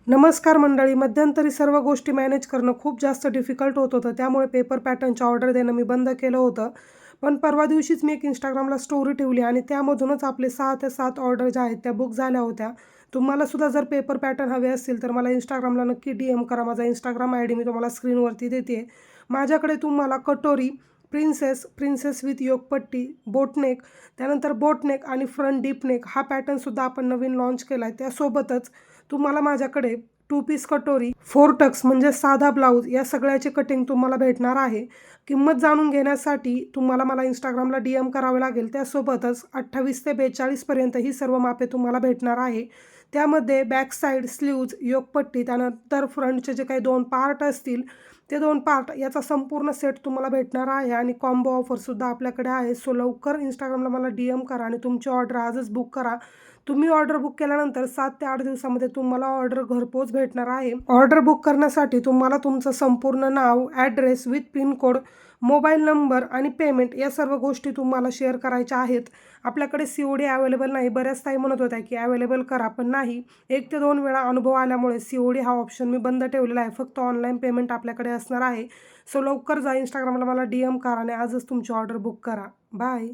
नमस्कार मंडळी. मध्यंतरी सर्व गोष्टी मॅनेज करणं खूप जास्त डिफिकल्ट होत होतं. त्यामुळे पेपर पॅटर्नच्या ऑर्डर देणं मी बंद केलं होतं. पण परवा दिवशीच मी एक Instagramला स्टोरी ठेवली आणि त्यामधूनच आपले 6 ते 7 ऑर्डर ज्या आहेत त्या बुक झाल्या होत्या. तुम्हालासुद्धा जर पेपर पॅटर्न हवे असतील तर मला Instagramला नक्की DM करा. माझा Instagram ID मी तुम्हाला स्क्रीनवरती देते. माझ्याकडे तुम्हाला कटोरी, प्रिन्सेस विथ योगपट्टी, बोटनेक, त्यानंतर बोटनेक आणि फ्रंट डीप नेक हा पॅटर्नसुद्धा आपण नवीन लॉन्च केला आहे. त्यासोबतच तुम्हाला माझ्याकडे 2 पीस कटोरी, 4 टक्स म्हणजे साधा ब्लाऊज या सगळ्याचे कटिंग तुम्हाला भेटणार आहे. किंमत जाणून घेण्यासाठी तुम्हाला मला Instagramला DM करावे लागेल. त्यासोबतच 28 ते 42 पर्यंत ही सर्व मापे तुम्हाला भेटणार आहे. त्यामध्ये बॅक साईड, स्लीव्ज, योगपट्टी, त्यानंतर फ्रंटचे जे काही 2 पार्ट असतील ते 2 पार्ट याचा संपूर्ण सेट तुम्हाला भेटणार आहे आणि कॉम्बो ऑफरसुद्धा आपल्याकडे आहे. सो लवकर Instagramला मला DM करा आणि तुमची ऑर्डर आजच बुक करा. तुम्ही ऑर्डर बुक केल्यानंतर 7 ते 8 दिवसामध्ये तुम्हाला ऑर्डर घरपोच भेटणार आहे. ऑर्डर बुक करण्यासाठी तुम्हाला तुमचं संपूर्ण नाव, address with pin code, mobile number आणि पेमेंट या सर्व गोष्टी तुम्हाला शेअर करायच्या आहेत. आपल्याकडे COD अवेलेबल नाही. बऱ्याच ताई म्हणत होत्या की अवेलेबल करा, पण नाही. 1 ते 2 वेळा अनुभव आल्यामुळे COD हा ऑप्शन मी बंद ठेवलेला आहे. फक्त ऑनलाईन पेमेंट आपल्याकडे असणार आहे. सो लवकर जा, Instagramला मला DM करा आणि आजच तुमची ऑर्डर बुक करा. बाय.